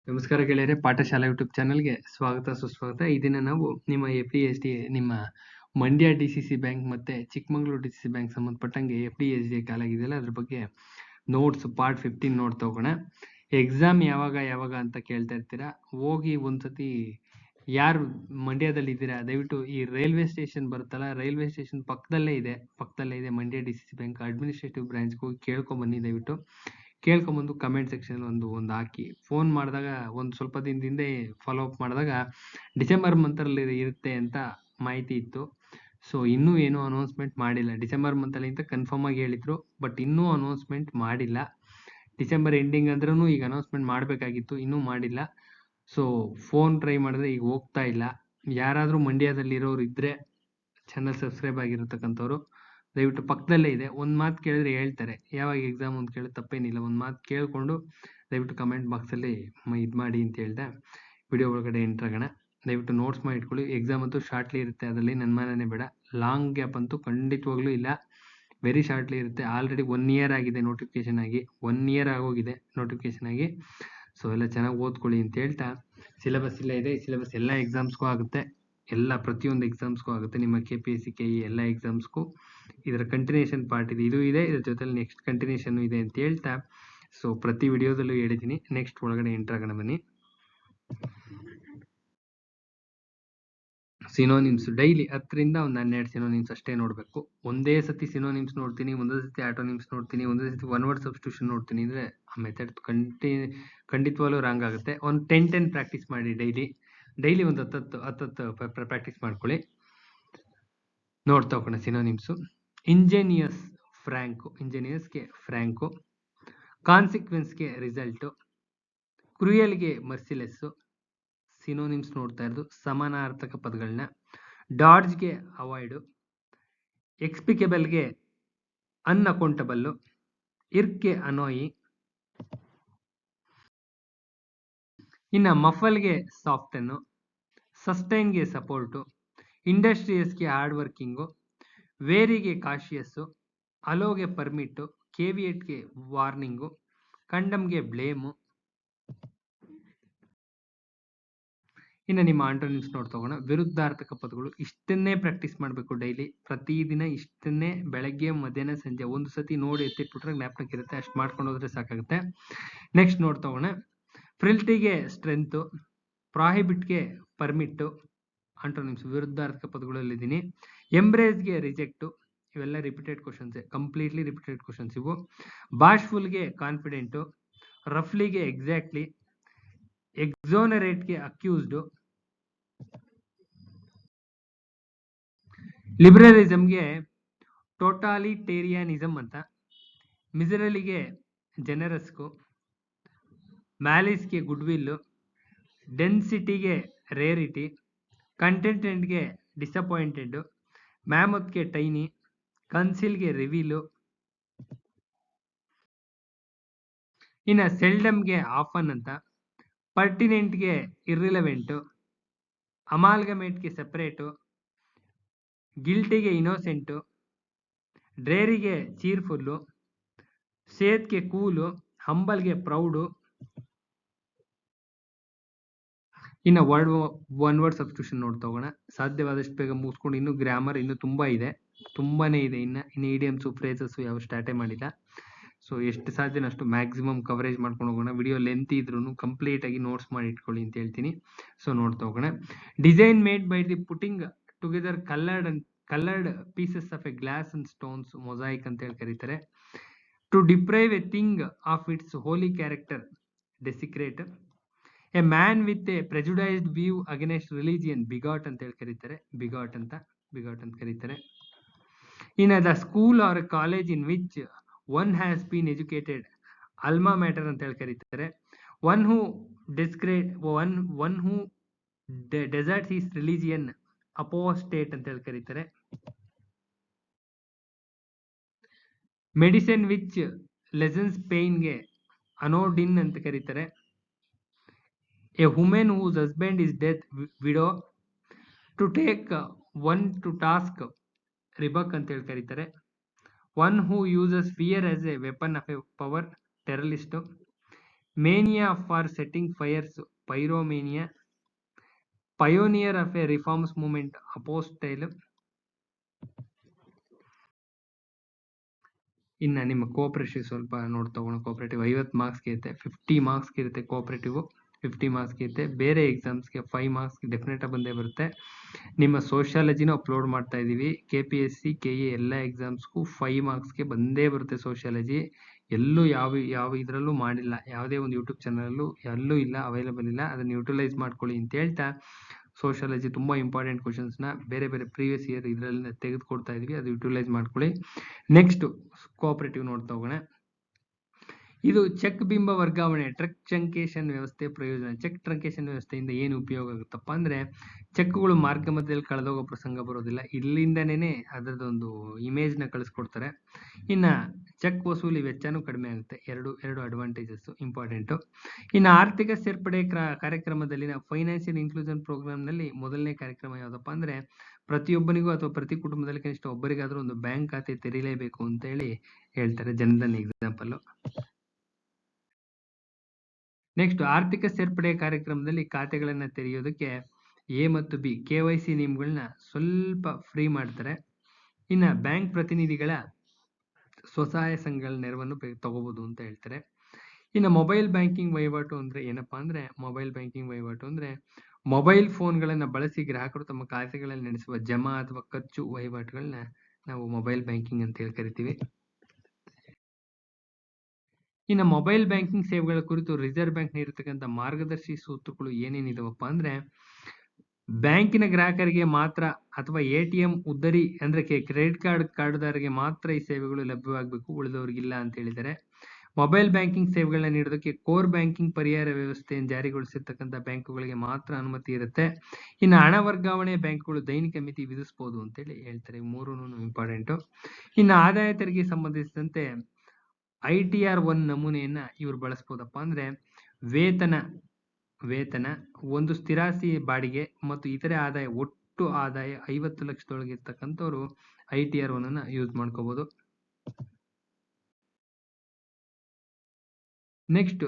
ನಮಸ್ಕಾರ ಗೆಳೆಯರೆ, ಪಾಠಶಾಲಾ ಯೂಟ್ಯೂಬ್ ಚಾನಲ್ಗೆ ಸ್ವಾಗತ ಸುಸ್ವಾಗತ. ಈ ದಿನ ನಾವು ನಿಮ್ಮ FD/SDA, ನಿಮ್ಮ ಮಂಡ್ಯ DCC ಬ್ಯಾಂಕ್ ಮತ್ತೆ ಚಿಕ್ಕಮಗಳೂರು DCC ಬ್ಯಾಂಕ್ ಸಂಬಂಧಪಟ್ಟಂಗೆ FD/SDA ಕಾಲಾಗಿದೆಯಲ್ಲ ಅದ್ರ ಬಗ್ಗೆ ನೋಟ್ಸ್ ಪಾರ್ಟ್ 15 ನೋಟ್ ತಗೋಣ. ಎಕ್ಸಾಮ್ ಯಾವಾಗ ಅಂತ ಕೇಳ್ತಾ ಇರ್ತೀರಾ. ಹೋಗಿ ಒಂದ್ಸತಿ ಯಾರು ಮಂಡ್ಯದಲ್ಲಿ ಇದ್ದೀರಾ ದಯವಿಟ್ಟು ಈ ರೈಲ್ವೆ ಸ್ಟೇಷನ್ ಬರುತ್ತಲ್ಲ, ರೈಲ್ವೆ ಸ್ಟೇಷನ್ ಪಕ್ಕದಲ್ಲೇ ಇದೆ ಮಂಡ್ಯ DCC ಬ್ಯಾಂಕ್ ಅಡ್ಮಿನಿಸ್ಟ್ರೇಟಿವ್ ಬ್ರಾಂಚ್ಗೆ ಹೋಗಿ ಕೇಳ್ಕೊಂಬನ್ನಿ. ದಯವಿಟ್ಟು ಕೇಳ್ಕೊಂಬಂದು ಕಮೆಂಟ್ ಸೆಕ್ಷನ್ ಒಂದು ಹಾಕಿ. ಫೋನ್ ಮಾಡಿದಾಗ ಒಂದು ಸ್ವಲ್ಪ ದಿನದಿಂದ ಫಾಲೋ ಅಪ್ ಮಾಡಿದಾಗ ಡಿಸೆಂಬರ್ ಮಂತಲ್ಲಿ ಇರುತ್ತೆ ಅಂತ ಮಾಹಿತಿ ಇತ್ತು. ಸೊ ಇನ್ನೂ ಏನೂ ಅನೌನ್ಸ್ಮೆಂಟ್ ಮಾಡಿಲ್ಲ. ಡಿಸೆಂಬರ್ ಮಂತಲ್ಲಿ ಅಂತ ಕನ್ಫರ್ಮ್ ಆಗಿ ಹೇಳಿದ್ರು, ಬಟ್ ಇನ್ನೂ ಅನೌನ್ಸ್ಮೆಂಟ್ ಮಾಡಿಲ್ಲ. ಡಿಸೆಂಬರ್ ಎಂಡಿಂಗ್ ಅಂದ್ರೂ ಈಗ ಅನೌನ್ಸ್ಮೆಂಟ್ ಮಾಡಬೇಕಾಗಿತ್ತು, ಇನ್ನೂ ಮಾಡಿಲ್ಲ. ಸೊ ಫೋನ್ ಟ್ರೈ ಮಾಡಿದ್ರೆ ಈಗ ಹೋಗ್ತಾ ಇಲ್ಲ. ಯಾರಾದರೂ ಮಂಡ್ಯದಲ್ಲಿರೋರು ಇದ್ರೆ ಚಾನಲ್ ಸಬ್ಸ್ಕ್ರೈಬ್ ಆಗಿರತಕ್ಕಂಥವ್ರು ದಯವಿಟ್ಟು ಪಕ್ಕದಲ್ಲೇ ಇದೆ. ಒಂದು ಮಾತು ಕೇಳಿದ್ರೆ ಹೇಳ್ತಾರೆ, ಯಾವಾಗ ಎಕ್ಸಾಮ್ ಅಂತ ಕೇಳಿದ್ರೆ ತಪ್ಪೇನಿಲ್ಲ. ಒಂದು ಮಾತು ಕೇಳಿಕೊಂಡು ದಯವಿಟ್ಟು ಕಮೆಂಟ್ ಬಾಕ್ಸಲ್ಲಿ ಇದು ಮಾಡಿ ಅಂತ ಹೇಳ್ದೆ. ವಿಡಿಯೋ ಒಳಗಡೆ ಎಂಟರ್ ಆಗೋಣ. ದಯವಿಟ್ಟು ನೋಟ್ಸ್ ಮಾಡಿ ಇಟ್ಕೊಳ್ಳಿ. ಎಕ್ಸಾಮ್ ಅಂತೂ ಶಾರ್ಟ್ಲಿ ಇರುತ್ತೆ, ಅದರಲ್ಲಿ ನನ್ನ ಮನೆಯೇ ಬೇಡ. ಲಾಂಗ್ ಗ್ಯಾಪ್ ಅಂತೂ ಖಂಡಿತವಾಗ್ಲೂ ಇಲ್ಲ, ವೆರಿ ಶಾರ್ಟ್ಲಿ ಇರುತ್ತೆ. ಆಲ್ರೆಡಿ 1 ಇಯರ್ ಆಗಿದೆ ನೋಟಿಫಿಕೇಶನ್ ಆಗಿ, 1 ಇಯರ್ ಆಗೋಗಿದೆ ನೋಟಿಫಿಕೇಶನ್ ಆಗಿ. ಸೊ ಎಲ್ಲ ಚೆನ್ನಾಗಿ ಓದ್ಕೊಳ್ಳಿ ಅಂತ ಹೇಳ್ತಾ, ಸಿಲೆಬಸ್ ಇಲ್ಲ ಇದೆ. ಸಿಲೆಬಸ್ ಎಲ್ಲ ಎಕ್ಸಾಮ್ಸ್ಗೂ ಆಗುತ್ತೆ, ಎಲ್ಲ ಪ್ರತಿಯೊಂದು ಎಕ್ಸಾಮ್ಸ್ಗೂ ಆಗುತ್ತೆ. ನಿಮ್ಮ KPSC KE ಎಲ್ಲ ಎಕ್ಸಾಮ್ಸ್ಗೂ ಇದರ ಕಂಟಿನ್ಯೂಷನ್ ಪಾರ್ಟ್ ಇದೆ, ಇದು ಇದೆ, ಇದ್ರ ಜೊತೆಲಿ ನೆಕ್ಸ್ಟ್ ಕಂಟಿನ್ಯೂಷನ್ ಇದೆ ಅಂತ ಹೇಳ್ತಾ, ಸೊ ಪ್ರತಿ ವಿಡಿಯೋದಲ್ಲೂ ಹೇಳಿದ್ದೀನಿ. ನೆಕ್ಸ್ಟ್ ಒಳಗಡೆ ಎಂಟರ್ ಆಗೋಣ ಬನ್ನಿ. ಸಿನೋನಿಮ್ಸ್ ಡೈಲಿ 10ರಿಂದ ಒಂದು 12 ಸಿನೋನಿಮ್ಸ್ ಅಷ್ಟೇ ನೋಡಬೇಕು. ಒಂದೇ ಸತಿ ಸಿನೋನಿಮ್ಸ್ ನೋಡ್ತೀನಿ, ಒಂದೇ ಸತಿ ಆಟೋನಿಮ್ಸ್ ನೋಡ್ತೀನಿ, ಒಂದೇ ಸತಿ ಒನ್ ವರ್ಡ್ ಸಬ್ಸ್ಟಿಟ್ಯೂಷನ್ ನೋಡ್ತೀನಿ ಅಂದರೆ ಆ ಮೆಥಡ್ ಖಂಡಿತವಾಗ್ಲೂ ರಾಂಗ್ ಆಗುತ್ತೆ. ಒಂದು 10 ಪ್ರಾಕ್ಟೀಸ್ ಮಾಡಿ ಡೈಲಿ ಒಂದು 10 ಪ್ರಾಕ್ಟೀಸ್ ಮಾಡ್ಕೊಳ್ಳಿ. ನೋಡ್ತಾ ಹೋಗೋಣ ಸಿನೋನಿಮ್ಸು. ಇಂಜೆನಿಯಸ್ ಫ್ರ್ಯಾಂಕು, ಇಂಜೆನಿಯಸ್ಗೆ ಫ್ರ್ಯಾಂಕು. ಕಾನ್ಸಿಕ್ವೆನ್ಸ್ಗೆ ರಿಸಲ್ಟು. ಕ್ರೂಯಲ್ಗೆ ಮರ್ಸಿಲೆಸ್ಸು. ಸಿನೋನಿಮ್ಸ್ ನೋಡ್ತಾ ಇರೋದು ಸಮಾನಾರ್ಥಕ ಪದಗಳನ್ನ. ಡಾಡ್ಜ್ಗೆ ಅವಾಯ್ಡು. ಎಕ್ಸ್ಪ್ಲಿಕೇಬಲ್ಗೆ ಅನ್ಅಕೌಂಟಬಲ್ಲು. ಇರ್ಕ್ಗೆ ಅನೋಯಿ. ಇನ್ನು ಮಫಲ್ಗೆ ಸಾಫ್ಟನ್ನು. ಸಸ್ಟೈನ್ಗೆ ಸಪೋರ್ಟು. ಇಂಡಸ್ಟ್ರಿಯಸ್ಗೆ ಹಾರ್ಡ್ ವರ್ಕಿಂಗು. ವೇರಿಗೆ ಕಾಶಿಯಸ್ಸು. ಅಲೋಗೆ ಪರ್ಮಿಟ್ಟು. ಕೇವಿಯಟ್ಗೆ ವಾರ್ನಿಂಗು. ಕಂಡಮ್ಗೆ ಬ್ಲೇಮು. ಇನ್ನು ನಿಮ್ಮ ಆಂಟೋನಿಮ್ಸ್ ನೋಡ್ತೋಗೋಣ. ವಿರುದ್ಧಾರ್ಥಕ ಪದಗಳು. ಇಷ್ಟನ್ನೇ ಪ್ರಾಕ್ಟೀಸ್ ಮಾಡಬೇಕು ಡೈಲಿ, ಪ್ರತಿದಿನ ಇಷ್ಟನ್ನೇ. ಬೆಳಗ್ಗೆ ಮಧ್ಯಾಹ್ನ ಸಂಜೆ ಒಂದು ಸತಿ ನೋಡಿ ಎತ್ತಿಟ್ಬಿಟ್ರೆ ಜ್ಞಾಪಕಕ್ಕಿರುತ್ತೆ, ಅಷ್ಟು ಮಾಡ್ಕೊಂಡು ಹೋದ್ರೆ ಸಾಕಾಗುತ್ತೆ. ನೆಕ್ಸ್ಟ್ ನೋಡ್ತೋಗೋಣ. ಫ್ರಿಲ್ಟಿಗೆ ಸ್ಟ್ರೆಂತು. ಪ್ರಾಹಿಬಿಟ್ಗೆ ಪರ್ಮಿಟ್ಟು. ಆಂಟೋನಿಮ್ಸ್ ವಿರುದ್ಧಾರ್ಥಕ ಪದಗಳಲ್ಲಿದ್ದೀನಿ. ಎಂಬ್ರೇಸ್ಗೆ ರಿಜೆಕ್ಟು. ಇವೆಲ್ಲ repeated questions, completely repeated questions ಇವು. ಬಾಶ್ಫುಲ್ಗೆ ಕಾನ್ಫಿಡೆಂಟು. ರಫ್ಲಿಗೆ ಎಕ್ಸಾಕ್ಟ್ಲಿ. ಎಕ್ಸೋನರೇಟ್ಗೆ ಅಕ್ಯೂಸ್ಡು. ಲಿಬರಲಿಸಮ್ಗೆ ಟೋಟಾಲಿಟೇರಿಯಾನಿಸಮ್ ಅಂತ. ಮಿಸರಲಿಗೆ ಜನರಸ್ಕು. ಮ್ಯಾಲಿಸ್ಗೆ ಗುಡ್ವಿಲ್ಲು. ಡೆನ್ಸಿಟಿಗೆ ರೇರಿಟಿ. ಕಂಟೆಂಟೆಂಟ್ಗೆ ಡಿಸಪಾಯಿಂಟೆಡ್. ಮ್ಯಾಮತ್ಗೆ ಟೈನಿ. ಕನ್ಸಿಲ್ಗೆ ರಿವೀಲು. ಇನ್ನು ಸೆಲ್ಡಮ್ಗೆ ಆಫನ್ ಅಂತ. ಪರ್ಟಿನೆಂಟ್ಗೆ ಇರ್ರಿಲೆವೆಂಟು. ಅಮಾಲ್ಗಮೇಟ್ಗೆ ಸೆಪರೇಟು. ಗಿಲ್ಟಿಗೆ ಇನೋಸೆಂಟು. ಡ್ರೇರಿಗೆ ಚೀರ್ಫುಲ್ಲು. ಸೇತ್ಗೆ ಕೂಲು. ಹಂಬಲ್ಗೆ ಪ್ರೌಡು. ಇನ್ನು ಒನ್ ವರ್ಡ್ ಸಬ್ಸ್ಟಿಟ್ಯೂಷನ್ ನೋಡ್ತಾ ಹೋಗೋಣ. ಸಾಧ್ಯವಾದಷ್ಟು ಬೇಗ ಮುಗಿಸ್ಕೊಂಡು, ಇನ್ನು ಗ್ರಾಮರ್ ಇನ್ನೂ ತುಂಬಾನೇ ಇದೆ. ಇನ್ನು ಇಡಿಯಮ್ಸು ಫ್ರೇಸಸ್ಸು ಯಾವ ಸ್ಟಾರ್ಟೇ ಮಾಡಿಲ್ಲ. ಸೊ ಎಷ್ಟು ಸಾಧ್ಯನೋ ಅಷ್ಟು ಮ್ಯಾಕ್ಸಿಮಮ್ ಕವರೇಜ್ ಮಾಡ್ಕೊಂಡು ಹೋಗೋಣ. ವಿಡಿಯೋ ಲೆಂತ್ ಇದ್ರೂ ಕಂಪ್ಲೀಟ್ ಆಗಿ ನೋಟ್ಸ್ ಮಾಡಿ ಇಟ್ಕೊಳ್ಳಿ ಅಂತ ಹೇಳ್ತೀನಿ. ಸೊ ನೋಡ್ತಾ ಹೋಗೋಣ. Design made by the putting together coloured pieces of a glass and stones, mosaic ಅಂತ ಹೇಳಿ ಕರೀತಾರೆ. To deprive a thing of its holy character, desecrate. A man with a prejudiced view against religion, bigot ಅಂತ ಹೇಳಿ ಕರೀತಾರೆ. Bigot ಅಂತ ಕರೀತಾರೆ. In the school or college in which one has been educated, Alma matter ಅಂತ ಹೇಳಿ ಕರೀತಾರೆ. One who deserts his religion, apostate ಅಂತ ಹೇಳಿ ಕರೀತಾರೆ. ಮೆಡಿಸಿನ್ ವಿಚ್ ಲೆಸನ್ಸ್ ಪೇನ್ಗೆ ಅನೋಡಿನ್ ಅಂತ ಕರೀತಾರೆ. A women whose husband is death, widow. To take one to task, rebuke ಅಂತ ಹೇಳಿ ಕರೀತಾರೆ. One who uses fear as a weapon of a power, terrorist. Mania for setting fires, pyromania. Pioneer of a reforms movement, apostle. ಇನ್ನು ನಿಮ್ಮ cooperative ಸ್ವಲ್ಪ ನೋಡ್ತಗೋಣ. Cooperative 50 ಮಾರ್ಕ್ಸ್ಗೆ ಇರುತ್ತೆ, 50 ಮಾರ್ಕ್ಸ್ಗೆ ಇರುತ್ತೆ. Cooperative 50 ಮಾರ್ಕ್ಸ್ಗೆ ಇರುತ್ತೆ. ಬೇರೆ ಎಕ್ಸಾಮ್ಸ್ಗೆ 5 ಮಾರ್ಕ್ಸ್ಗೆ ಡೆಫಿನೆಟ್ ಬಂದೇ ಬರುತ್ತೆ. ನಿಮ್ಮ ಸೋಷಿಯಾಲಜಿನೂ ಅಪ್ಲೋಡ್ ಮಾಡ್ತಾ ಇದ್ದೀವಿ. KPSC KE ಎಲ್ಲ ಎಕ್ಸಾಮ್ಸ್ಗೂ 5 ಮಾರ್ಕ್ಸ್ಗೆ ಬಂದೇ ಬರುತ್ತೆ ಸೋಷಿಯಾಲಜಿ. ಎಲ್ಲೂ ಯಾವ ಇದರಲ್ಲೂ ಮಾಡಿಲ್ಲ, ಯಾವುದೇ ಒಂದು ಯೂಟ್ಯೂಬ್ ಚಾನಲಲ್ಲೂ ಎಲ್ಲೂ ಇಲ್ಲ, ಅವೈಲೇಬಲ್ ಇಲ್ಲ. ಅದನ್ನು ಯೂಟಿಲೈಸ್ ಮಾಡ್ಕೊಳ್ಳಿ ಅಂತ ಹೇಳ್ತಾ, ಸೋಷಿಯಾಲಜಿ ತುಂಬ ಇಂಪಾರ್ಟೆಂಟ್ ಕ್ವಶನ್ಸ್ನ ಬೇರೆ ಬೇರೆ ಪ್ರೀವಿಯಸ್ ಇಯರ್ ಇದರಲ್ಲಿ ತೆಗೆದುಕೊಡ್ತಾ ಇದೀವಿ, ಅದು ಯೂಟಿಲೈಸ್ ಮಾಡ್ಕೊಳ್ಳಿ. ನೆಕ್ಸ್ಟ್ ಕೋಆಪರೇಟಿವ್ ನೋಡ್ತಾ ಹೋಗೋಣ. ಇದು ಚೆಕ್ ಬಿಂಬ ವರ್ಗಾವಣೆ, ಟ್ರಂಕೇಶನ್ ವ್ಯವಸ್ಥೆ ಪ್ರಯೋಜನ. ಚೆಕ್ ಟ್ರಂಕೇಶನ್ ವ್ಯವಸ್ಥೆಯಿಂದ ಏನು ಉಪಯೋಗ ಆಗುತ್ತಪ್ಪ ಅಂದ್ರೆ, ಚೆಕ್ಗಳು ಮಾರ್ಗ ಮಧ್ಯದಲ್ಲಿ ಕಳೆದೋಗೋ ಪ್ರಸಂಗ ಬರೋದಿಲ್ಲ. ಇಲ್ಲಿಂದನೇ ಅದರದೊಂದು ಇಮೇಜ್ನ ಕಳಿಸ್ಕೊಡ್ತಾರೆ. ಇನ್ನು ಚೆಕ್ ವಸೂಲಿ ವೆಚ್ಚನೂ ಕಡಿಮೆ ಆಗುತ್ತೆ. ಎರಡು ಅಡ್ವಾಂಟೇಜಸ್ ಇಂಪಾರ್ಟೆಂಟು. ಇನ್ನು ಆರ್ಥಿಕ ಸೇರ್ಪಡೆ ಕಾರ್ಯಕ್ರಮದಲ್ಲಿನ ಫೈನಾನ್ಷಿಯಲ್ ಇನ್ಕ್ಲೂಷನ್ ಪ್ರೋಗ್ರಾಮ್ನಲ್ಲಿ ಮೊದಲನೇ ಕಾರ್ಯಕ್ರಮ ಯಾವುದಪ್ಪ ಅಂದ್ರೆ, ಪ್ರತಿಯೊಬ್ಬನಿಗೂ ಅಥವಾ ಪ್ರತಿ ಕುಟುಂಬದಲ್ಲಿ ಕನಿಷ್ಠ ಒಬ್ಬರಿಗಾದ್ರೂ ಒಂದು ಬ್ಯಾಂಕ್ ಖಾತೆ ತೆರೀಲೇಬೇಕು ಅಂತ ಹೇಳಿ ಹೇಳ್ತಾರೆ. ಜನಧನ್ ಎಕ್ಸಾಂಪಲ್. ನೆಕ್ಸ್ಟ್ ಆರ್ಥಿಕ ಸೇರ್ಪಡೆ ಕಾರ್ಯಕ್ರಮದಲ್ಲಿ ಖಾತೆಗಳನ್ನ ತೆರೆಯೋದಕ್ಕೆ A ಮತ್ತು B KYC ನಿಯಮಗಳನ್ನ ಸ್ವಲ್ಪ ಫ್ರೀ ಮಾಡ್ತಾರೆ. ಇನ್ನು ಬ್ಯಾಂಕ್ ಪ್ರತಿನಿಧಿಗಳ ಸ್ವಸಹಾಯ ಸಂಘಗಳ ನೆರವನ್ನು ತಗೋಬಹುದು ಅಂತ ಹೇಳ್ತಾರೆ. ಇನ್ನು ಮೊಬೈಲ್ ಬ್ಯಾಂಕಿಂಗ್ ವಹಿವಾಟು ಅಂದ್ರೆ ಏನಪ್ಪಾ ಅಂದ್ರೆ, ಮೊಬೈಲ್ ಬ್ಯಾಂಕಿಂಗ್ ವಹಿವಾಟು ಅಂದ್ರೆ ಮೊಬೈಲ್ ಫೋನ್ಗಳನ್ನ ಬಳಸಿ ಗ್ರಾಹಕರು ತಮ್ಮ ಖಾತೆಗಳಲ್ಲಿ ನಡೆಸುವ ಜಮಾ ಅಥವಾ ಖರ್ಚು ವಹಿವಾಟುಗಳನ್ನ ನಾವು ಮೊಬೈಲ್ ಬ್ಯಾಂಕಿಂಗ್ ಅಂತ ಹೇಳಿ ಕರಿತೀವಿ. ಇನ್ನು ಮೊಬೈಲ್ ಬ್ಯಾಂಕಿಂಗ್ ಸೇವೆಗಳ ಕುರಿತು ರಿಸರ್ವ್ ಬ್ಯಾಂಕ್ ನೀಡಿರ್ತಕ್ಕಂಥ ಮಾರ್ಗದರ್ಶಿ ಸೂತ್ರಗಳು ಏನೇನಿದಾವಪ್ಪ ಅಂದ್ರೆ, ಬ್ಯಾಂಕಿನ ಗ್ರಾಹಕರಿಗೆ ಮಾತ್ರ ಅಥವಾ ATM ಉದ್ದರಿ ಅಂದ್ರೆ ಕ್ರೆಡಿಟ್ ಕಾರ್ಡ್ದಾರರಿಗೆ ಮಾತ್ರ ಈ ಸೇವೆಗಳು ಲಭ್ಯವಾಗಬೇಕು, ಉಳಿದವರಿಗಿಲ್ಲ ಅಂತ ಹೇಳಿದ್ದಾರೆ. ಮೊಬೈಲ್ ಬ್ಯಾಂಕಿಂಗ್ ಸೇವೆಗಳನ್ನ ನೀಡೋದಕ್ಕೆ ಕೋರ್ ಬ್ಯಾಂಕಿಂಗ್ ಪರಿಹಾರ ವ್ಯವಸ್ಥೆಯನ್ನು ಜಾರಿಗೊಳಿಸಿರ್ತಕ್ಕಂಥ ಬ್ಯಾಂಕುಗಳಿಗೆ ಮಾತ್ರ ಅನುಮತಿ ಇರುತ್ತೆ. ಇನ್ನು ಹಣ ವರ್ಗಾವಣೆ ಬ್ಯಾಂಕುಗಳು ದೈನಿಕ ಮಿತಿ ವಿಧಿಸಬಹುದು ಅಂತೇಳಿ ಹೇಳ್ತಾರೆ. ಮೂರೂ ಇಂಪಾರ್ಟೆಂಟ್. ಇನ್ನು ಆದಾಯ ತೆರಿಗೆ ಸಂಬಂಧಿಸಿದಂತೆ ITR 1 ನಮೂನೆಯನ್ನ ಇವ್ರು ಬಳಸಬಹುದಪ್ಪ ಅಂದ್ರೆ, ವೇತನ, ಒಂದು ಸ್ಥಿರಾಸ್ತಿ ಬಾಡಿಗೆ ಮತ್ತು ಇತರೆ ಆದಾಯ, ಒಟ್ಟು ಆದಾಯ 50 ಲಕ್ಷದೊಳಗೆ ಇರ್ತಕ್ಕಂಥವ್ರು ITR 1 ಅನ್ನ ಯೂಸ್ ಮಾಡ್ಕೋಬಹುದು. ನೆಕ್ಸ್ಟ್,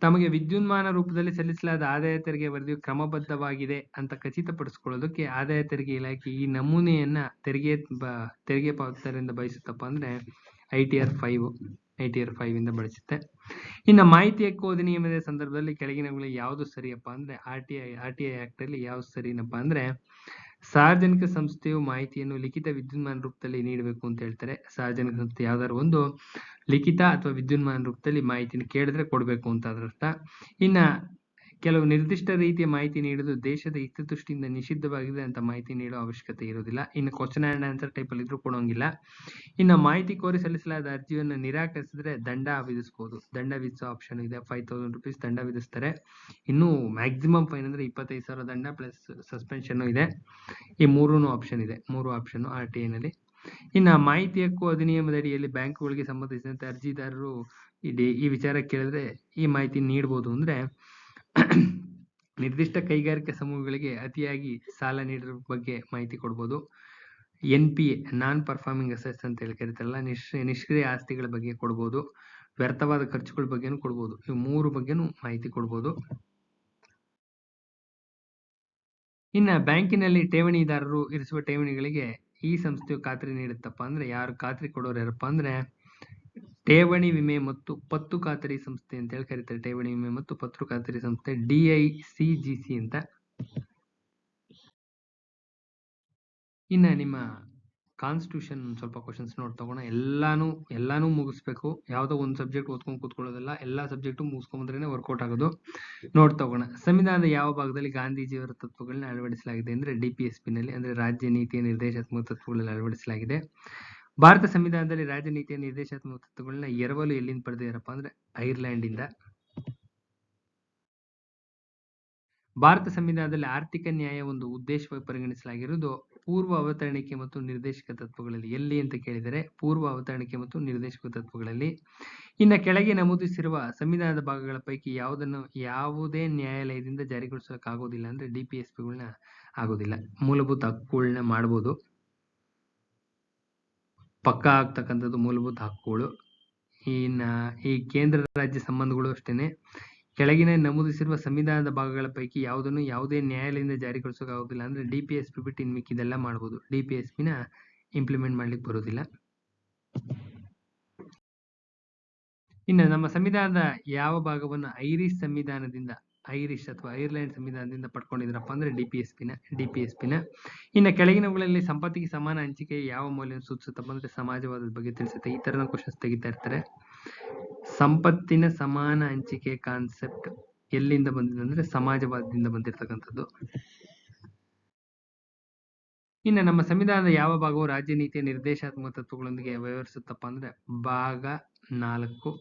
ತಮಗೆ ವಿದ್ಯುನ್ಮಾನ ರೂಪದಲ್ಲಿ ಸಲ್ಲಿಸಲಾದ ಆದಾಯ ತೆರಿಗೆ ವರದಿಯು ಕ್ರಮಬದ್ಧವಾಗಿದೆ ಅಂತ ಖಚಿತಪಡಿಸಿಕೊಳ್ಳೋದಕ್ಕೆ ಆದಾಯ ತೆರಿಗೆ ಇಲಾಖೆ ಈ ನಮೂನೆಯನ್ನ ತೆರಿಗೆ ಪಾವತಿದಾರರಿಂದ ಬಯಸುತ್ತಪ್ಪ ಅಂದ್ರೆ ITR 5 ಇಂದ ಬಳಸುತ್ತೆ. ಇನ್ನು ಮಾಹಿತಿ ಹಕ್ಕು ಅಧಿನಿಯಮದ ಸಂದರ್ಭದಲ್ಲಿ ಕೆಳಗಿನವುಗಳಲ್ಲಿ ಯಾವುದು ಸರಿಯಪ್ಪ ಅಂದ್ರೆ, RTI ಆಕ್ಟ್ ಅಲ್ಲಿ ಯಾವ್ದು ಸರಿನಪ್ಪ ಅಂದ್ರೆ, ಸಾರ್ವಜನಿಕ ಸಂಸ್ಥೆಯು ಮಾಹಿತಿಯನ್ನು ಲಿಖಿತ ವಿದ್ಯುನ್ಮಾನ ರೂಪದಲ್ಲಿ ನೀಡಬೇಕು ಅಂತ ಹೇಳ್ತಾರೆ. ಸಾರ್ವಜನಿಕ ಸಂಸ್ಥೆ ಯಾವ್ದಾದ್ರು ಒಂದು ಲಿಖಿತ ಅಥವಾ ವಿದ್ಯುನ್ಮಾನ ರೂಪದಲ್ಲಿ ಮಾಹಿತಿನ ಕೇಳಿದ್ರೆ ಕೊಡಬೇಕು ಅಂತ ಅದರ ಅರ್ಥ. ಇನ್ನ ಕೆಲವು ನಿರ್ದಿಷ್ಟ ರೀತಿಯ ಮಾಹಿತಿ ನೀಡುವುದು ದೇಶದ ಹಿತದೃಷ್ಟಿಯಿಂದ ನಿಷಿದ್ಧವಾಗಿದೆ ಅಂತ ಮಾಹಿತಿ ನೀಡೋ ಅವಶ್ಯಕತೆ ಇರೋದಿಲ್ಲ. ಇನ್ನು ಕ್ವಶನ್ ಅಂಡ್ ಆನ್ಸರ್ ಟೈಪ್ ಅಲ್ಲಿ ಇದ್ರೂ ಕೊಡೋಂಗಿಲ್ಲ. ಇನ್ನು ಮಾಹಿತಿ ಕೋರಿ ಸಲ್ಲಿಸಲಾದ ಅರ್ಜಿಯನ್ನು ನಿರಾಕರಿಸಿದ್ರೆ ದಂಡ ವಿಧಿಸಬಹುದು. ದಂಡ ವಿಧಿಸೋ ಆಪ್ಷನ್ ಇದೆ. 5000 ರೂಪೀಸ್ ದಂಡ ವಿಧಿಸ್ತಾರೆ. ಇನ್ನು ಮ್ಯಾಕ್ಸಿಮಮ್ ಫೈನ್ ಅಂದ್ರೆ 25,000 ದಂಡ ಪ್ಲಸ್ ಸಸ್ಪೆನ್ಷನ್ ಇದೆ. ಈ ಮೂರು ಆಪ್ಷನ್ ಇದೆ. 3 ಆಪ್ಷನ್ RTI ನಲ್ಲಿ. ಇನ್ನು ಮಾಹಿತಿ ಹಕ್ಕು ಅಧಿನಿಯಮದ ಅಡಿಯಲ್ಲಿ ಬ್ಯಾಂಕುಗಳಿಗೆ ಸಂಬಂಧಿಸಿದಂತೆ ಅರ್ಜಿದಾರರು ಈ ವಿಚಾರ ಕೇಳಿದ್ರೆ ಈ ಮಾಹಿತಿ ನೀಡಬಹುದು. ಅಂದ್ರೆ ನಿರ್ದಿಷ್ಟ ಕೈಗಾರಿಕಾ ಸಮೂಹಗಳಿಗೆ ಅತಿಯಾಗಿ ಸಾಲ ನೀಡಿರೋ ಬಗ್ಗೆ ಮಾಹಿತಿ ಕೊಡ್ಬೋದು. NPA ನಾನ್ ಪರ್ಫಾರ್ಮಿಂಗ್ ಅಸೆಟ್ಸ್ ಅಂತ ಹೇಳಿ ಕರೀತಾರಲ್ಲ, ನಿಷ್ಕ್ರಿಯ ಆಸ್ತಿಗಳ ಬಗ್ಗೆ ಕೊಡ್ಬೋದು. ವ್ಯರ್ಥವಾದ ಖರ್ಚುಗಳ ಬಗ್ಗೆನೂ ಕೊಡ್ಬೋದು. ಇವು 3 ಬಗ್ಗೆನೂ ಮಾಹಿತಿ ಕೊಡ್ಬೋದು. ಇನ್ನು ಬ್ಯಾಂಕಿನಲ್ಲಿ ಠೇವಣಿದಾರರು ಇರಿಸುವ ಠೇವಣಿಗಳಿಗೆ ಈ ಸಂಸ್ಥೆಯು ಖಾತ್ರಿ ನೀಡುತ್ತಪ್ಪ ಅಂದ್ರೆ, ಯಾರು ಖಾತ್ರಿ ಕೊಡೋರು ಯಾರಪ್ಪ ಅಂದ್ರೆ, ಠೇವಣಿ ವಿಮೆ ಮತ್ತು ಪತ್ತು ಖಾತರಿ ಸಂಸ್ಥೆ ಅಂತ ಹೇಳಿ ಕರೀತಾರೆ. ಠೇವಣಿ ವಿಮೆ ಮತ್ತು ಪತ್ತು ಖಾತರಿ ಸಂಸ್ಥೆ DICGC ಅಂತ. ಇನ್ನ ನಿಮ್ಮ ಕಾನ್ಸ್ಟಿಟ್ಯೂಷನ್ ಸ್ವಲ್ಪ ಕ್ವಶನ್ಸ್ ನೋಡ್ತಗೋಣ. ಎಲ್ಲಾನು ಮುಗಿಸ್ಬೇಕು. ಯಾವ್ದೋ ಒಂದು ಸಬ್ಜೆಕ್ಟ್ ಓದ್ಕೊಂಡು ಕೂತ್ಕೊಳ್ಳೋದಲ್ಲ, ಎಲ್ಲಾ ಸಬ್ಜೆಕ್ಟ್ ಮುಗಿಸ್ಕೊಂಡ್ರೇನೆ ವರ್ಕೌಟ್ ಆಗೋದು. ನೋಡ್ತಗೋಣ. ಸಂವಿಧಾನದ ಯಾವ ಭಾಗದಲ್ಲಿ ಗಾಂಧೀಜಿಯವರ ತತ್ವಗಳನ್ನ ಅಳವಡಿಸಲಾಗಿದೆ ಅಂದ್ರೆ DPSP ನಲ್ಲಿ, ಅಂದ್ರೆ ರಾಜ್ಯ ನೀತಿಯ ನಿರ್ದೇಶಾತ್ಮಕ ತತ್ವಗಳಲ್ಲಿ ಅಳವಡಿಸಲಾಗಿದೆ. ಭಾರತ ಸಂವಿಧಾನದಲ್ಲಿ ರಾಜ್ಯ ನೀತಿಯ ನಿರ್ದೇಶಾತ್ಮಕ ತತ್ವಗಳನ್ನ ಎರವಲು ಎಲ್ಲಿಂದ ಪಡೆದಿದ್ದಾರಪ್ಪ ಅಂದ್ರೆ ಐರ್ಲೆಂಡ್ ಇಂದ. ಭಾರತ ಸಂವಿಧಾನದಲ್ಲಿ ಆರ್ಥಿಕ ನ್ಯಾಯ ಒಂದು ಉದ್ದೇಶವಾಗಿ ಪರಿಗಣಿಸಲಾಗಿರುವುದು ಪೂರ್ವ ಅವತರಣಿಕೆ ಮತ್ತು ನಿರ್ದೇಶಕ ತತ್ವಗಳಲ್ಲಿ. ಎಲ್ಲಿ ಅಂತ ಕೇಳಿದರೆ ಪೂರ್ವ ಅವತರಣಿಕೆ ಮತ್ತು ನಿರ್ದೇಶಕ ತತ್ವಗಳಲ್ಲಿ. ಇನ್ನು ಕೆಳಗೆ ನಮೂದಿಸಿರುವ ಸಂವಿಧಾನದ ಭಾಗಗಳ ಪೈಕಿ ಯಾವುದೇ ನ್ಯಾಯಾಲಯದಿಂದ ಜಾರಿಗೊಳಿಸಲಿಕ್ಕಾಗೋದಿಲ್ಲ ಅಂದ್ರೆ DPSPಗಳನ್ನ ಆಗೋದಿಲ್ಲ. ಮೂಲಭೂತ ಹಕ್ಕುಗಳನ್ನ ಮಾಡ್ಬೋದು, ಪಕ್ಕಾ ಆಗ್ತಕ್ಕಂಥದ್ದು ಮೂಲಭೂತ ಹಕ್ಕುಗಳು. ಈ ಕೇಂದ್ರ ರಾಜ್ಯ ಸಂಬಂಧಗಳು ಅಷ್ಟೇನೆ. ಕೆಳಗಿನ ನಮೂದಿಸಿರುವ ಸಂವಿಧಾನದ ಭಾಗಗಳ ಪೈಕಿ ಯಾವುದನ್ನು ಯಾವುದೇ ನ್ಯಾಯಾಲಯದಿಂದ ಜಾರಿಗೊಳಿಸೋಕ್ಕಾಗೋದಿಲ್ಲ ಅಂದ್ರೆ DPSP ಬಿಟ್ಟು ಇನ್ ಮಿಕ್ಕಿದೆಲ್ಲ ಮಾಡ್ಬೋದು. DPSP ನ ಇಂಪ್ಲಿಮೆಂಟ್ ಮಾಡ್ಲಿಕ್ಕೆ ಬರೋದಿಲ್ಲ. ಇನ್ನು ನಮ್ಮ ಸಂವಿಧಾನದ ಯಾವ ಭಾಗವನ್ನು ಐರಿಷ್ ಅಥವಾ ಐರ್ಲೆಂಡ್ ಸಂವಿಧಾನದಿಂದ ಪಡ್ಕೊಂಡಿದ್ರಪ್ಪ ಅಂದ್ರೆ DPSP ನ. ಇನ್ನು ಕೆಳಗಿನವುಗಳಲ್ಲಿ ಸಂಪತ್ತಿಗೆ ಸಮಾನ ಹಂಚಿಕೆ ಯಾವ ಮೌಲ್ಯವನ್ನು ಸೂಚಿಸುತ್ತಪ್ಪ ಅಂದ್ರೆ ಸಮಾಜವಾದದ ಬಗ್ಗೆ ತಿಳಿಸುತ್ತೆ. ಈ ತರನ ಕ್ವಶನ್ಸ್ ತೆಗಿತಾ ಇರ್ತಾರೆ. ಸಂಪತ್ತಿನ ಸಮಾನ ಹಂಚಿಕೆ ಕಾನ್ಸೆಪ್ಟ್ ಎಲ್ಲಿಂದ ಬಂದಿದೆ ಅಂದ್ರೆ ಸಮಾಜವಾದದಿಂದ ಬಂದಿರತಕ್ಕಂಥದ್ದು. ಇನ್ನು ನಮ್ಮ ಸಂವಿಧಾನದ ಯಾವ ಭಾಗವು ರಾಜ್ಯ ನೀತಿಯ ನಿರ್ದೇಶಾತ್ಮಕ ತತ್ವಗಳೊಂದಿಗೆ ವ್ಯವಹರಿಸುತ್ತಪ್ಪ ಅಂದ್ರೆ ಭಾಗ 4.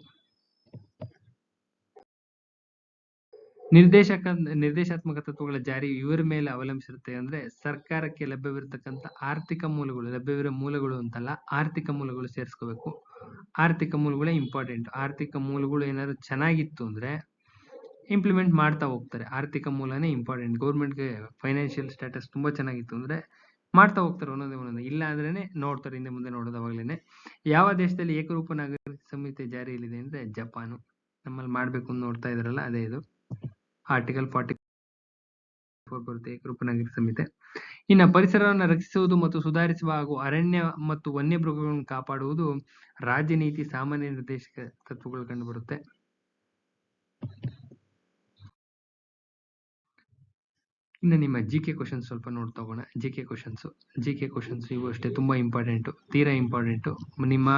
ನಿರ್ದೇಶಾತ್ಮಕ ತತ್ವಗಳ ಜಾರಿ ಇವರ ಮೇಲೆ ಅವಲಂಬಿಸಿರುತ್ತೆ. ಅಂದ್ರೆ ಸರ್ಕಾರಕ್ಕೆ ಲಭ್ಯವಿರತಕ್ಕಂಥ ಲಭ್ಯವಿರೋ ಮೂಲಗಳು ಅಂತಲ್ಲ, ಆರ್ಥಿಕ ಮೂಲಗಳು ಸೇರಿಸ್ಕೋಬೇಕು. ಆರ್ಥಿಕ ಮೂಲಗಳೇ ಇಂಪಾರ್ಟೆಂಟ್. ಆರ್ಥಿಕ ಮೂಲಗಳು ಏನಾದ್ರು ಚೆನ್ನಾಗಿತ್ತು ಅಂದ್ರೆ ಇಂಪ್ಲಿಮೆಂಟ್ ಮಾಡ್ತಾ ಹೋಗ್ತಾರೆ. ಆರ್ಥಿಕ ಮೂಲನೇ ಇಂಪಾರ್ಟೆಂಟ್. ಗೌರ್ಮೆಂಟ್ಗೆ ಫೈನಾನ್ಷಿಯಲ್ ಸ್ಟೇಟಸ್ ತುಂಬಾ ಚೆನ್ನಾಗಿತ್ತು ಅಂದ್ರೆ ಮಾಡ್ತಾ ಹೋಗ್ತಾರೆ ಒಂದೊಂದೇ. ಇಲ್ಲ ಅಂದ್ರೇನೆ ನೋಡ್ತಾರೆ ಹಿಂದೆ ಮುಂದೆ ನೋಡೋದವಾಗ್ಲೇನೆ. ಯಾವ ದೇಶದಲ್ಲಿ ಏಕರೂಪ ನಾಗರಿಕ ಸಂಹಿತೆ ಜಾರಿಯಲ್ಲಿದೆ ಅಂದ್ರೆ ಜಪಾನು. ನಮ್ಮಲ್ಲಿ ಮಾಡ್ಬೇಕು ಅಂತ ನೋಡ್ತಾ ಇದ್ರಲ್ಲ ಅದೇ ಇದು. ಆರ್ಟಿಕಲ್ 44 ಬರುತ್ತೆ ಏಕರೂಪ ನಾಗರಿಕ ಸಂಹಿತೆ. ಇನ್ನು ಪರಿಸರವನ್ನು ರಕ್ಷಿಸುವುದು ಮತ್ತು ಸುಧಾರಿಸುವ ಹಾಗೂ ಅರಣ್ಯ ಮತ್ತು ವನ್ಯಮೃಗಗಳನ್ನು ಕಾಪಾಡುವುದು ರಾಜ್ಯ ನೀತಿ ಸಾಮಾನ್ಯ ನಿರ್ದೇಶಕ ತತ್ವಗಳು ಕಂಡು ಬರುತ್ತೆ. ಇನ್ನು ನಿಮ್ಮ GK ಕ್ವಶನ್ಸ್ ಸ್ವಲ್ಪ ನೋಡ್ತಾ ಹೋಗೋಣ. GK ಕ್ವಶನ್ಸ್ ಇವು ಅಷ್ಟೇ ತುಂಬಾ ಇಂಪಾರ್ಟೆಂಟು, ತೀರಾ ಇಂಪಾರ್ಟೆಂಟು. ನಿಮ್ಮ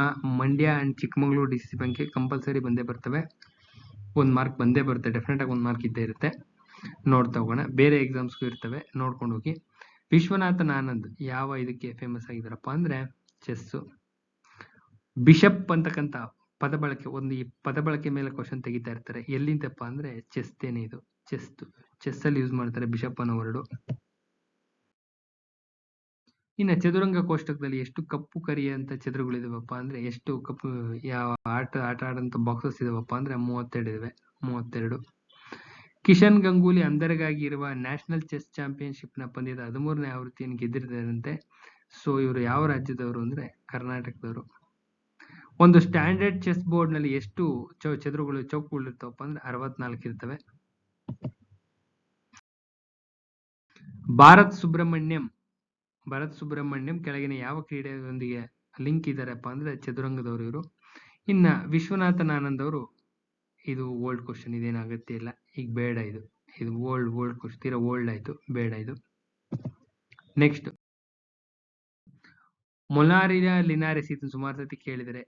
ಮಂಡ್ಯ ಅಂಡ್ ಚಿಕ್ಕಮಗಳೂರು DCC ಬ್ಯಾಂಕ್ಗೆ ಕಂಪಲ್ಸರಿ ಬಂದೇ ಬರ್ತವೆ. 1 ಮಾರ್ಕ್ ಬಂದೇ ಬರುತ್ತೆ, ಡೆಫಿನೆಟ್ ಆಗಿ 1 ಮಾರ್ಕ್ ಇದ್ದೇ ಇರುತ್ತೆ. ನೋಡ್ತಾ ಹೋಗೋಣ. ಬೇರೆ ಎಕ್ಸಾಮ್ಸ್ಗೂ ಇರ್ತವೆ, ನೋಡ್ಕೊಂಡು ಹೋಗಿ. ವಿಶ್ವನಾಥನ್ ಆನಂದ್ ಯಾವ ಇದಕ್ಕೆ ಫೇಮಸ್ ಆಗಿದಾರಪ್ಪ ಅಂದ್ರೆ ಚೆಸ್. ಬಿಷಪ್ ಅಂತಕ್ಕಂಥ ಪದ ಬಳಕೆ ಮೇಲೆ ಕ್ವಶನ್ ತೆಗಿತಾ ಇರ್ತಾರೆ. ಎಲ್ಲಿಂದಪ್ಪ ಅಂದ್ರೆ ಚೆಸ್ತೇನೆ ಇದು. ಚೆಸ್ ಅಲ್ಲಿ ಯೂಸ್ ಮಾಡ್ತಾರೆ ಬಿಷಪ್ ಅನ್ನೋ ವರ್ಡು. ಇನ್ನು ಚದುರಂಗ ಕೋಷ್ಟಕದಲ್ಲಿ ಎಷ್ಟು ಕಪ್ಪು ಕರಿ ಅಂತ ಚದುರುಗಳಿದಾವಪ್ಪ ಅಂದ್ರೆ ಎಷ್ಟು ಕಪ್ಪು ಯಾವ ಆಟ ಆಡಂತ ಬಾಕ್ಸಸ್ ಇದಾವಪ್ಪ ಅಂದ್ರೆ 32 ಇದಾವೆ. 32. ಕಿಶನ್ ಗಂಗೂಲಿ ಅಂಧರಿಗಾಗಿ ಇರುವ ನ್ಯಾಷನಲ್ ಚೆಸ್ ಚಾಂಪಿಯನ್ಶಿಪ್ ನ ಪಂದ್ಯದ 13ನೇ ಆವೃತ್ತಿಯನ್ನು ಗೆದ್ದಿದ್ದಾರಂತೆ. ಸೊ ಇವರು ಯಾವ ರಾಜ್ಯದವರು ಅಂದ್ರೆ ಕರ್ನಾಟಕದವರು. ಒಂದು ಸ್ಟ್ಯಾಂಡರ್ಡ್ ಚೆಸ್ ಬೋರ್ಡ್ ನಲ್ಲಿ ಎಷ್ಟು ಚೌಕಗಳು ಇರ್ತಾವಪ್ಪ ಅಂದ್ರೆ 64 ಇರ್ತವೆ. ಭರತ್ ಸುಬ್ರಹ್ಮಣ್ಯಂ ಕೆಳಗಿನ ಯಾವ ಕ್ರೀಡೆಯೊಂದಿಗೆ ಲಿಂಕ್ ಇದಾರಪ್ಪ ಅಂದ್ರೆ ಚದುರಂಗದವರು ಇವರು. ಇನ್ನ ವಿಶ್ವನಾಥನ್ ಆನಂದ್ ಅವರು, ಇದು ಓಲ್ಡ್ ಕ್ವಶನ್, ಇದೇನು ಅಗತ್ಯ ಇಲ್ಲ, ಈಗ ಬೇಡ. ಇದು ಓಲ್ಡ್ ಕ್ವಶನ್, ತೀರಾ ಓಲ್ಡ್ ಆಯ್ತು, ಬೇಡ ಇದು. ನೆಕ್ಸ್ಟ್, ಮೊಲಾರಿಯಾ ಲಿನಾರಿಸ್, ಇದನ್ನು ಸುಮಾರು ಸತಿ ಕೇಳಿದರೆ.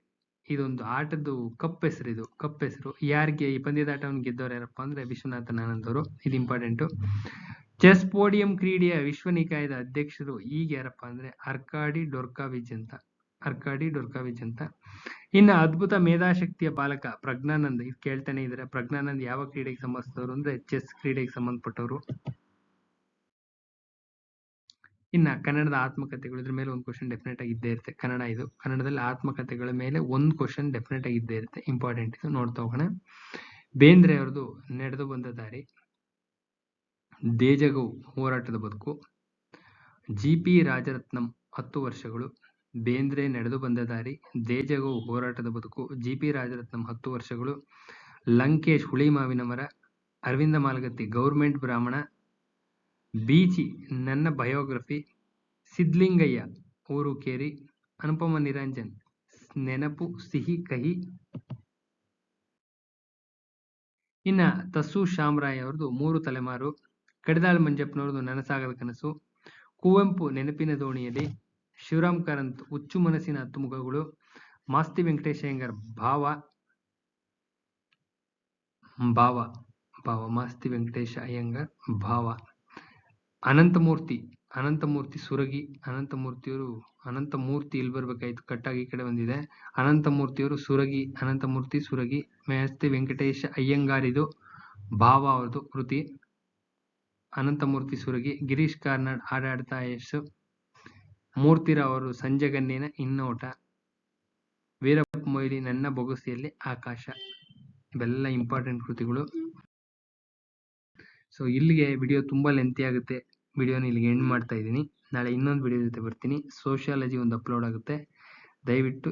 ಇದೊಂದು ಆಟದ್ದು ಕಪ್ ಹೆಸರು. ಯಾರಿಗೆ ಈ ಪಂದ್ಯದಾಟವನ್ನು ಗೆದ್ದವರು ಯಾರಪ್ಪ ಅಂದ್ರೆ ವಿಶ್ವನಾಥನ್ ಆನಂದ್ ಅವರು. ಇದು ಇಂಪಾರ್ಟೆಂಟು. ಚೆಸ್ ಪೋಡಿಯಂ ಕ್ರೀಡೆಯ ವಿಶ್ವ ನಿಕಾಯದ ಅಧ್ಯಕ್ಷರು ಈಗ ಯಾರಪ್ಪ ಅಂದ್ರೆ ಅರ್ಕಾಡಿ ಡೊರ್ಕಾವಿಚ್ ಅಂತ. ಇನ್ನು ಅದ್ಭುತ ಮೇಧಾಶಕ್ತಿಯ ಬಾಲಕ ಪ್ರಜ್ಞಾನಂದ್, ಇದು ಕೇಳ್ತಾನೆ ಇದ್ದಾರೆ. ಪ್ರಜ್ಞಾನಂದ್ ಯಾವ ಕ್ರೀಡೆಗೆ ಸಂಬಂಧಿಸಿದವರು ಅಂದ್ರೆ ಚೆಸ್ ಕ್ರೀಡೆಗೆ ಸಂಬಂಧಪಟ್ಟವರು. ಇನ್ನ ಕನ್ನಡದ ಆತ್ಮಕಥೆಗಳು, ಇದ್ರ ಮೇಲೆ ಒಂದು ಕ್ವಶನ್ ಡೆಫಿನೆಟ್ ಆಗಿ ಇದ್ದೇ ಇರುತ್ತೆ. ಕನ್ನಡದಲ್ಲಿ ಆತ್ಮಕಥೆಗಳ ಮೇಲೆ ಒಂದು ಕ್ವಶನ್ ಡೆಫಿನೆಟ್ ಆಗಿ ಇದ್ದೇ ಇರುತ್ತೆ, ಇಂಪಾರ್ಟೆಂಟ್. ಇದು ನೋಡ್ತಾ ಹೋಗೋಣ. ಬೇಂದ್ರೆ ಅವ್ರದ್ದು ನಡೆದು ಬಂದ ದಾರಿ, ದೇಜಗೌ ಹೋರಾಟದ ಬದುಕು, GP ರಾಜರತ್ನಂ 10 ವರ್ಷಗಳು. ಬೇಂದ್ರೆ ನಡೆದು ಬಂದ ದಾರಿ, ದೇಜಗೌ ಹೋರಾಟದ ಬದುಕು, GP ರಾಜರತ್ನಂ 10 ವರ್ಷಗಳು, ಲಂಕೇಶ್ ಹುಳಿ ಮಾವಿನ ಮರ, ಅರವಿಂದ ಮಾಲಗತ್ತಿ ಗೌರ್ಮೆಂಟ್ ಬ್ರಾಹ್ಮಣ, ಬೀಚಿ ನನ್ನ ಬಯೋಗ್ರಫಿ, ಸಿದ್ಲಿಂಗಯ್ಯ ಊರು ಕೇರಿ, ಅನುಪಮ ನಿರಂಜನ್ ನೆನಪು ಸಿಹಿ ಕಹಿ. ಇನ್ನ ತಸ್ಸು ಶಾಮರಾಯ್ ಅವ್ರದ್ದು 3 ತಲೆಮಾರು, ಕಡಿದಾಳ್ ಮಂಜಪ್ಪನವ್ರದ್ದು ನನಸಾಗದ ಕನಸು, ಕುವೆಂಪು ನೆನಪಿನ ದೋಣಿಯಲ್ಲಿ, ಶಿವರಾಮ್ ಕಾರಂತ್ ಹುಚ್ಚು ಮನಸ್ಸಿನ 10 ಮುಖಗಳು, ಮಾಸ್ತಿ ವೆಂಕಟೇಶ ಅಯ್ಯಂಗಾರ್ ಮಾಸ್ತಿ ವೆಂಕಟೇಶ ಅಯ್ಯಂಗಾರ್ ಭಾವ, ಅನಂತಮೂರ್ತಿ ಸುರಗಿ. ಅನಂತಮೂರ್ತಿ ಇಲ್ಲಿ ಬರ್ಬೇಕಾಯ್ತು, ಕಟ್ಟಾಗಿ ಈ ಕಡೆ ಬಂದಿದೆ. ಅನಂತಮೂರ್ತಿಯವರು ಸುರಗಿ. ಮಾಸ್ತಿ ವೆಂಕಟೇಶ ಅಯ್ಯಂಗಾರ್ ಇದು ಭಾವ ಅವ್ರದ್ದು ಕೃತಿ. ಅನಂತಮೂರ್ತಿ ಸುರಗಿ. ಗಿರೀಶ್ ಕಾರ್ನಾಡ್ ಆಡಾಡ್ತಾ ಯಶ್. ಮೂರ್ತಿರಾವ್ ಅವರು ಸಂಜಗನ್ನೇನ ಇನ್ನೋಟ. ವೀರಪ್ಪ ಮೊಯ್ಲಿ ನನ್ನ ಬೊಗಸೆಯಲ್ಲಿ ಆಕಾಶ. ಇವೆಲ್ಲ ಇಂಪಾರ್ಟೆಂಟ್ ಕೃತಿಗಳು. ಸೊ ಇಲ್ಲಿಗೆ ವಿಡಿಯೋ ತುಂಬಾ ಲೆಂತಿ ಆಗುತ್ತೆ. ವಿಡಿಯೋನ ಇಲ್ಲಿಗೆ ಎಂಡ್ ಮಾಡ್ತಾ ಇದ್ದೀನಿ. ನಾಳೆ ಇನ್ನೊಂದು ವಿಡಿಯೋ ಜೊತೆ ಬರ್ತೀನಿ. ಸೋಷಿಯಾಲಜಿ ಒಂದು ಅಪ್ಲೋಡ್ ಆಗುತ್ತೆ, ದಯವಿಟ್ಟು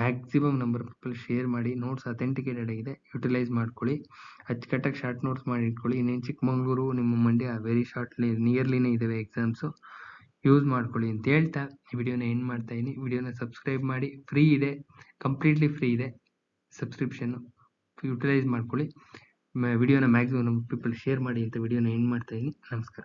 maximum number of people share ಮಾಡಿ. ನೋಟ್ಸ್ ಅಥೆಂಟಿಕೇಟೆಡ್ ಆಗಿದೆ, ಯುಟಿಲೈಸ್ ಮಾಡ್ಕೊಳ್ಳಿ. ಅಚ್ಚುಕಟ್ಟಾಗಿ ಶಾರ್ಟ್ ನೋಟ್ಸ್ ಮಾಡಿ ಇಟ್ಕೊಳ್ಳಿ. ಇನ್ನೇನು ಚಿಕ್ಕಮಂಗ್ಳೂರು ನಿಮ್ಮ ಮಂಡ್ಯ ವೆರಿ ಶಾರ್ಟ್ಲಿ ನಿಯರ್ಲಿನೇ ಇದ್ದಾವೆ ಎಕ್ಸಾಮ್ಸು, ಯೂಸ್ ಮಾಡ್ಕೊಳ್ಳಿ ಅಂತ ಹೇಳ್ತಾ ಈ ವಿಡಿಯೋನ ಎಂಡ್ ಮಾಡ್ತಾ ಇದ್ದೀನಿ. ವಿಡಿಯೋನ ಸಬ್ಸ್ಕ್ರೈಬ್ ಮಾಡಿ, ಫ್ರೀ ಇದೆ, ಕಂಪ್ಲೀಟ್ಲಿ ಫ್ರೀ ಇದೆ ಸಬ್ಸ್ಕ್ರಿಪ್ಷನ್ನು, ಯುಟಿಲೈಸ್ ಮಾಡ್ಕೊಳ್ಳಿ. ವಿಡಿಯೋನ ಮ್ಯಾಕ್ಸಿಮಮ್ ಪೀಪಲ್ ಶೇರ್ ಮಾಡಿ ಅಂತ ವಿಡಿಯೋನ ಎಂಡ್ ಮಾಡ್ತಾ ಇದ್ದೀನಿ. ನಮಸ್ಕಾರ.